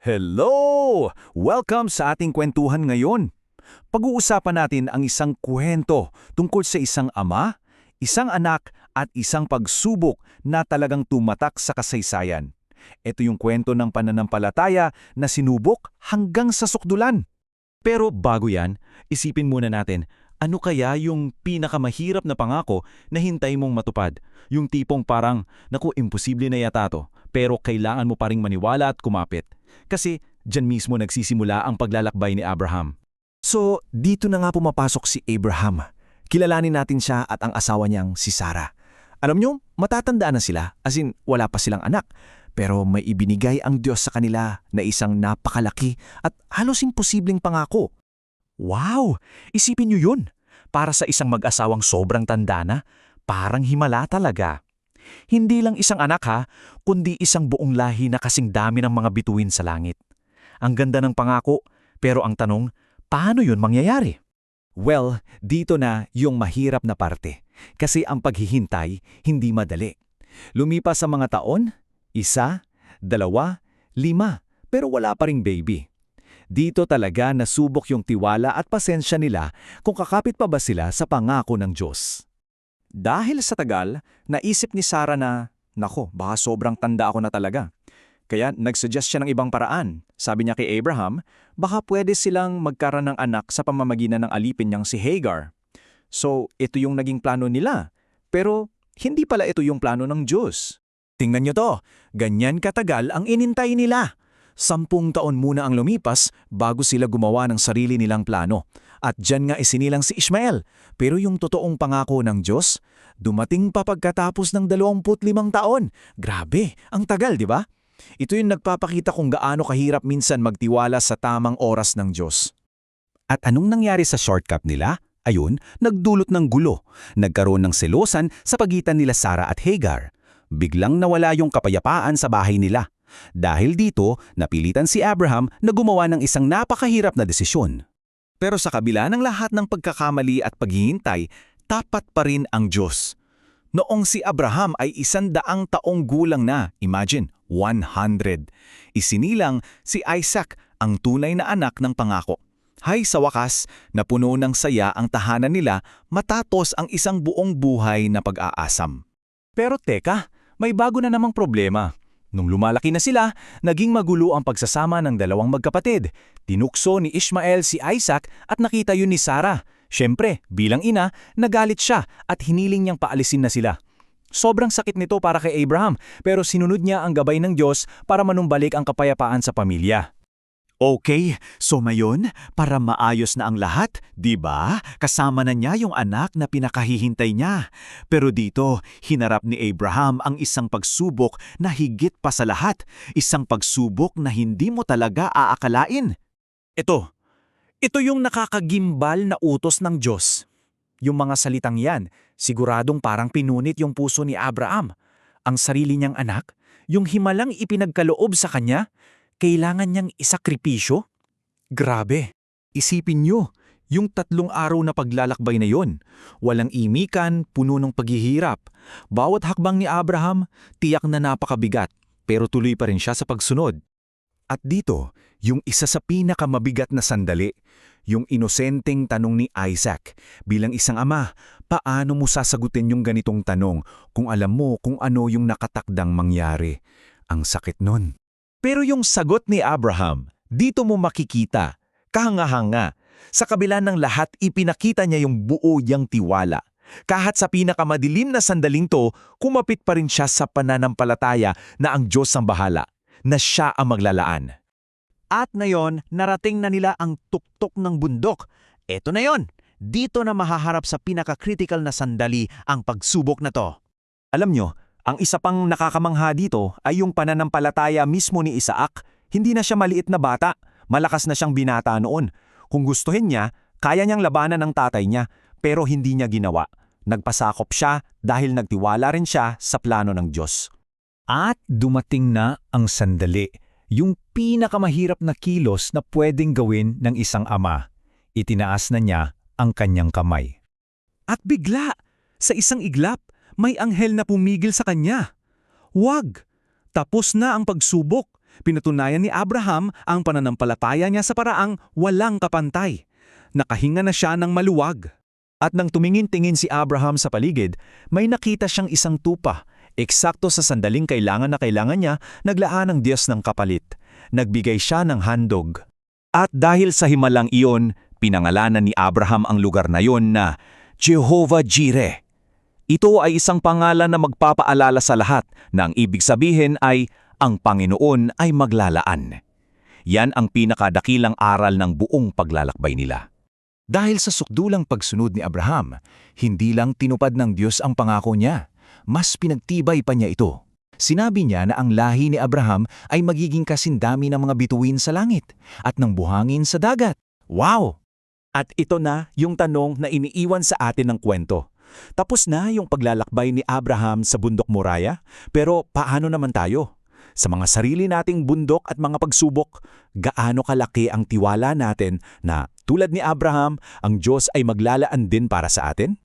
Hello! Welcome sa ating kwentuhan ngayon. Pag-uusapan natin ang isang kwento tungkol sa isang ama, isang anak at isang pagsubok na talagang tumatak sa kasaysayan. Ito yung kwento ng pananampalataya na sinubok hanggang sa sukdulan. Pero bago yan, isipin muna natin, ano kaya yung pinakamahirap na pangako na hintay mong matupad? Yung tipong parang, naku, imposible na yata to, pero kailangan mo pa ring maniwala at kumapit. Kasi dyan mismo nagsisimula ang paglalakbay ni Abraham. So, dito na nga pumapasok si Abraham. Kilalanin natin siya at ang asawa niyang si Sarah. Alam niyo, matatandaan na sila, as in wala pa silang anak. Pero may ibinigay ang Diyos sa kanila na isang napakalaki at halos imposibleng pangako. Wow! Isipin niyo yun. Para sa isang mag-asawang sobrang tanda na, parang himala talaga. Hindi lang isang anak ha, kundi isang buong lahi na kasing dami ng mga bituin sa langit. Ang ganda ng pangako, pero ang tanong, paano yun mangyayari? Well, dito na yung mahirap na parte. Kasi ang paghihintay, hindi madali. Lumipas sa mga taon, 1, 2, 5, pero wala pa ring baby. Dito talaga nasubok yung tiwala at pasensya nila kung kakapit pa ba sila sa pangako ng Diyos. Dahil sa tagal, naisip ni Sarah na, nako, baka sobrang tanda ako na talaga. Kaya nagsuggest siya ng ibang paraan. Sabi niya kay Abraham, baka pwede silang magkaroon ng anak sa pamamagitan ng alipin niyang si Hagar. So, ito yung naging plano nila. Pero, hindi pala ito yung plano ng Diyos. Tingnan niyo to, ganyan katagal ang inintay nila. 10 taon muna ang lumipas bago sila gumawa ng sarili nilang plano. At dyan nga isinilang si Ishmael. Pero yung totoong pangako ng Diyos, dumating pa pagkatapos ng 25 taon. Grabe, ang tagal, di ba? Ito yung nagpapakita kung gaano kahirap minsan magtiwala sa tamang oras ng Diyos. At anong nangyari sa shortcut nila? Ayun, nagdulot ng gulo. Nagkaroon ng selosan sa pagitan nila Sarah at Hagar. Biglang nawala yung kapayapaan sa bahay nila. Dahil dito, napilitan si Abraham na gumawa ng isang napakahirap na desisyon. Pero sa kabila ng lahat ng pagkakamali at paghihintay, tapat pa rin ang Diyos. Noong si Abraham ay 100 taong gulang na, imagine, 100. Isinilang si Isaac, ang tunay na anak ng pangako. Hay sa wakas, napuno ng saya ang tahanan nila matapos ang isang buong buhay na pag-aasam. Pero teka, may bago na namang problema. Nung lumalaki na sila, naging magulo ang pagsasama ng dalawang magkapatid. Tinukso ni Ishmael si Isaac at nakita yun ni Sarah. Siyempre, bilang ina, nagalit siya at hiniling niyang paalisin na sila. Sobrang sakit nito para kay Abraham, pero sinunod niya ang gabay ng Diyos para manumbalik ang kapayapaan sa pamilya. Okay, so ngayon, para maayos na ang lahat, di ba? Kasama na niya yung anak na pinakahihintay niya. Pero dito, hinarap ni Abraham ang isang pagsubok na higit pa sa lahat. Isang pagsubok na hindi mo talaga aakalain. Ito yung nakakagimbal na utos ng Diyos. Yung mga salitang yan, siguradong parang pinunit yung puso ni Abraham. Ang sarili niyang anak, yung himalang ipinagkaloob sa kanya, kailangan niyang isakripisyo? Grabe! Isipin niyo, yung 3 araw na paglalakbay na yon. Walang imikan, puno ng paghihirap. Bawat hakbang ni Abraham, tiyak na napakabigat, pero tuloy pa rin siya sa pagsunod. At dito, yung isa sa pinakamabigat na sandali, yung inosenteng tanong ni Isaac. Bilang isang ama, paano mo sasagutin yung ganitong tanong kung alam mo kung ano yung nakatakdang mangyari? Ang sakit nun. Pero yung sagot ni Abraham, dito mo makikita, kahanga-hanga. Sa kabila ng lahat, ipinakita niya yung buo niyang tiwala. Kahit sa pinakamadilim na sandaling to, kumapit pa rin siya sa pananampalataya na ang Diyos ang bahala, na siya ang maglalaan. At ngayon, narating na nila ang tuktok ng bundok. Eto na yon, dito na mahaharap sa pinaka-critical na sandali ang pagsubok na to. Alam nyo, ang isa pang nakakamangha dito ay yung pananampalataya mismo ni Isaac. Hindi na siya maliit na bata, malakas na siyang binata noon. Kung gustuhin niya, kaya niyang labanan ng tatay niya, pero hindi niya ginawa. Nagpasakop siya dahil nagtiwala rin siya sa plano ng Diyos. At dumating na ang sandali, yung pinakamahirap na kilos na pwedeng gawin ng isang ama. Itinaas na niya ang kanyang kamay. At bigla, sa isang iglap, may anghel na pumigil sa kanya. Wag! Tapos na ang pagsubok. Pinatunayan ni Abraham ang pananampalataya niya sa paraang walang kapantay. Nakahinga na siya ng maluwag. At nang tumingin-tingin si Abraham sa paligid, may nakita siyang isang tupa. Eksakto sa sandaling kailangan na kailangan niya, naglaan ng Diyos ng kapalit. Nagbigay siya ng handog. At dahil sa himalang iyon, pinangalanan ni Abraham ang lugar na iyon na Jehovah Jireh. Ito ay isang pangalan na magpapaalala sa lahat na ang ibig sabihin ay ang Panginoon ay maglalaan. Yan ang pinakadakilang aral ng buong paglalakbay nila. Dahil sa sukdulang pagsunod ni Abraham, hindi lang tinupad ng Diyos ang pangako niya, mas pinagtibay pa niya ito. Sinabi niya na ang lahi ni Abraham ay magiging kasindami ng mga bituin sa langit at ng buhangin sa dagat. Wow! At ito na yung tanong na iniiwan sa atin ng kwento. Tapos na yung paglalakbay ni Abraham sa bundok Moriah, pero paano naman tayo? Sa mga sarili nating bundok at mga pagsubok, gaano kalaki ang tiwala natin na tulad ni Abraham, ang Diyos ay maglalaan din para sa atin?